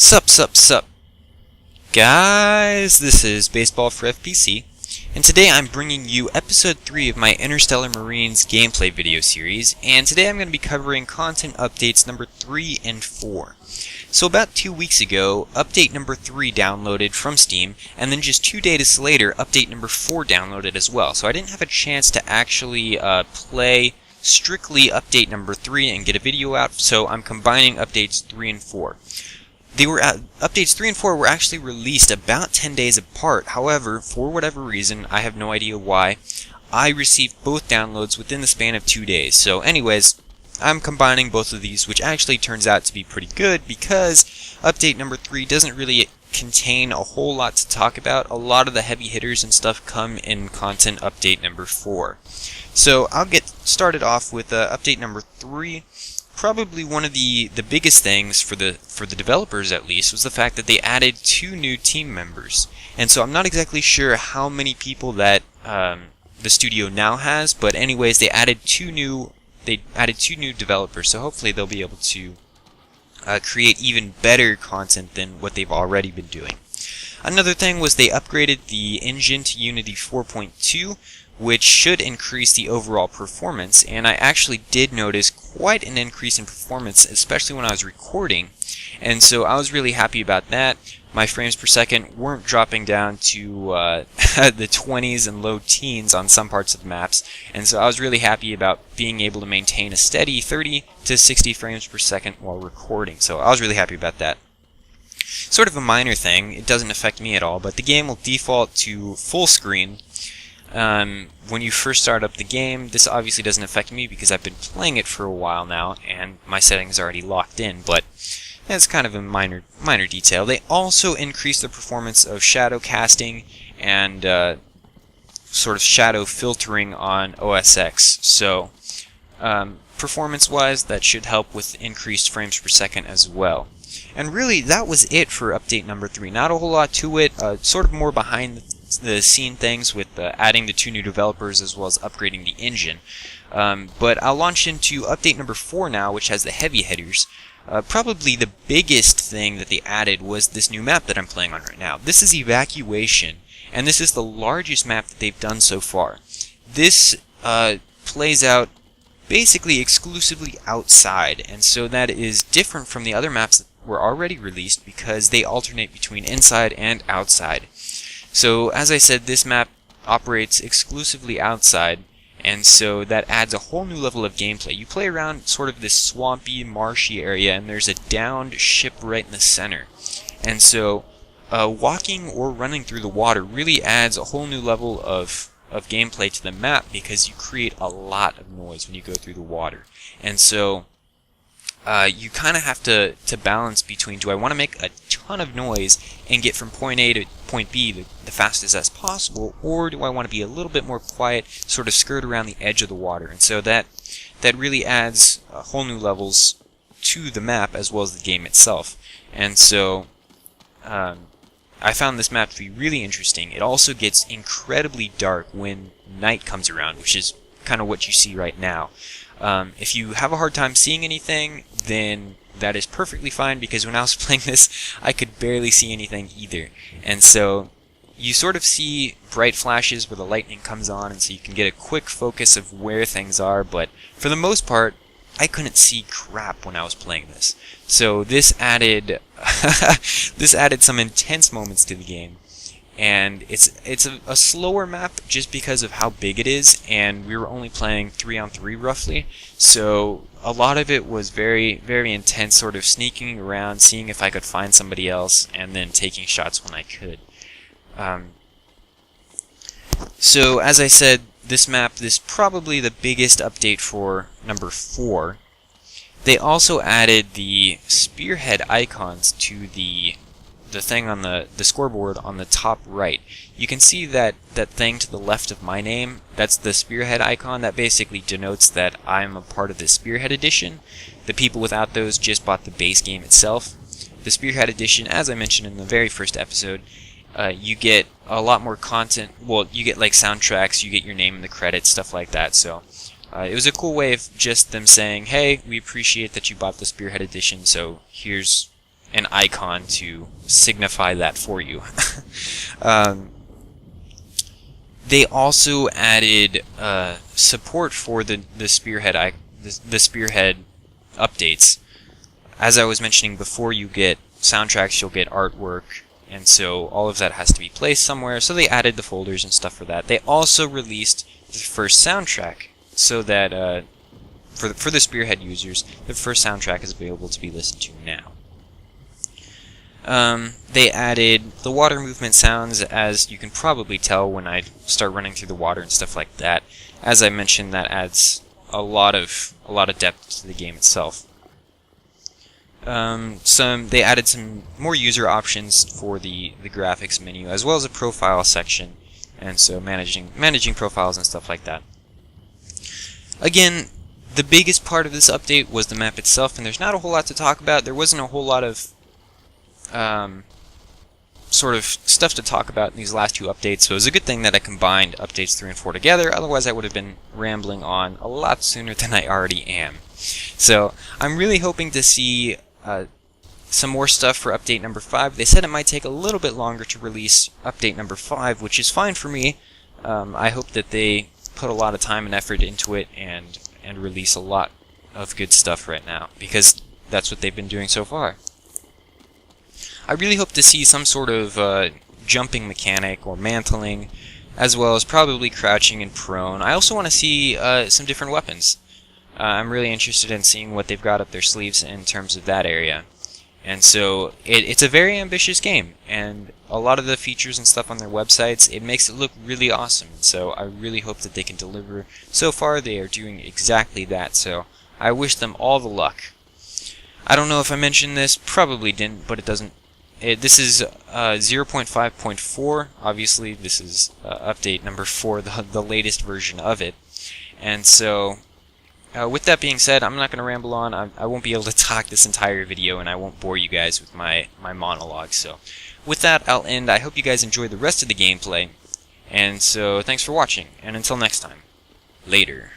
Sup, guys, this is Baseball for FPC, and today I'm bringing you episode 3 of my Interstellar Marines gameplay video series, and today I'm going to be covering content updates number 3 and 4. So about 2 weeks ago, update number 3 downloaded from Steam, and then just 2 days later, update number 4 downloaded as well. So I didn't have a chance to actually play strictly update number 3 and get a video out, so I'm combining updates 3 and 4. Updates 3 and 4 were actually released about 10 days apart. However, for whatever reason, I have no idea why, I received both downloads within the span of 2 days. So anyways, I'm combining both of these, which actually turns out to be pretty good because update number 3 doesn't really contain a whole lot to talk about. A lot of the heavy hitters and stuff come in content update number 4. So I'll get started off with update number 3. Probably one of the biggest things for the developers, at least, was the fact that they added 2 new team members. And so I'm not exactly sure how many people that the studio now has, but anyways, they added 2 new developers. So hopefully they'll be able to create even better content than what they've already been doing. Another thing was they upgraded the engine to Unity 4.2, which should increase the overall performance, and I actually did notice quite an increase in performance, especially when I was recording, and so I was really happy about that. My frames per second weren't dropping down to the 20s and low teens on some parts of the maps, and so I was really happy about being able to maintain a steady 30 to 60 frames per second while recording, so I was really happy about that. Sort of a minor thing, it doesn't affect me at all, but the game will default to full screen when you first start up the game. This obviously doesn't affect me because I've been playing it for a while now and my settings are already locked in, but that's kind of a minor detail. They also increased the performance of shadow casting and sort of shadow filtering on OS X. So performance-wise, that should help with increased frames per second as well. And really, that was it for update number 3. Not a whole lot to it, sort of more behind the scene things with adding the 2 new developers as well as upgrading the engine. But I'll launch into update number 4 now, which has the heavy hitters. Probably the biggest thing that they added was this new map that I'm playing on right now. This is Evacuation, and this is the largest map that they've done so far. This plays out basically exclusively outside, and so that is different from the other maps that were already released because they alternate between inside and outside. So as I said, this map operates exclusively outside, and so that adds a whole new level of gameplay. You play around sort of this swampy, marshy area, and there's a downed ship right in the center. And so walking or running through the water really adds a whole new level of gameplay to the map because you create a lot of noise when you go through the water. And so you kind of have to balance between, do I want to make a ton of noise and get from point A to point B the fastest as possible, or do I want to be a little bit more quiet, sort of skirt around the edge of the water? And so that really adds whole new levels to the map as well as the game itself. And so I found this map to be really interesting. It also gets incredibly dark when night comes around, which is kind of what you see right now. If you have a hard time seeing anything, then that is perfectly fine, because when I was playing this, I could barely see anything either. And so you sort of see bright flashes where the lightning comes on, and so you can get a quick focus of where things are, but for the most part, I couldn't see crap when I was playing this. So this added some intense moments to the game. And it's a slower map just because of how big it is, and we were only playing 3-on-3 roughly, so a lot of it was very, very intense, sort of sneaking around, seeing if I could find somebody else, and then taking shots when I could. So as I said, this map is probably the biggest update for number 4. They also added the spearhead icons to the thing on the scoreboard on the top right. You can see that thing to the left of my name. That's the Spearhead icon. That basically denotes that I'm a part of the Spearhead Edition. The people without those just bought the base game itself. The Spearhead Edition, as I mentioned in the very first episode, you get a lot more content. Well, you get like soundtracks, you get your name in the credits, stuff like that. So it was a cool way of just them saying, hey, we appreciate that you bought the Spearhead Edition, so here's an icon to signify that for you. um, they also added support for the spearhead the spearhead updates. As I was mentioning before, you get soundtracks, you'll get artwork, and so all of that has to be placed somewhere, so they added the folders and stuff for that. They also released the first soundtrack, so that for the Spearhead users, the first soundtrack is available to be listened to now. They added the water movement sounds, as you can probably tell when I start running through the water and stuff like that. As I mentioned, that adds a lot of depth to the game itself. They added some more user options for the graphics menu, as well as a profile section, and so managing profiles and stuff like that. Again, the biggest part of this update was the map itself, and there's not a whole lot to talk about. There wasn't a whole lot of sort of stuff to talk about in these last two updates, so it was a good thing that I combined updates 3 and 4 together, otherwise I would have been rambling on a lot sooner than I already am. So I'm really hoping to see some more stuff for update number 5. They said it might take a little bit longer to release update number 5, which is fine for me. I hope that they put a lot of time and effort into it and release a lot of good stuff right now, because that's what they've been doing so far. I really hope to see some sort of jumping mechanic or mantling, as well as probably crouching and prone. I also want to see some different weapons. I'm really interested in seeing what they've got up their sleeves in terms of that area. And so it's a very ambitious game, and a lot of the features and stuff on their websites, it makes it look really awesome. So I really hope that they can deliver. So far they are doing exactly that, so I wish them all the luck. I don't know if I mentioned this, probably didn't, but it doesn't. This is 0.5.4. Obviously, this is update number 4, the latest version of it. And so, with that being said, I'm not going to ramble on. I won't be able to talk this entire video, and I won't bore you guys with my monologue. So, with that, I'll end. I hope you guys enjoy the rest of the gameplay. And so, thanks for watching. And until next time, later.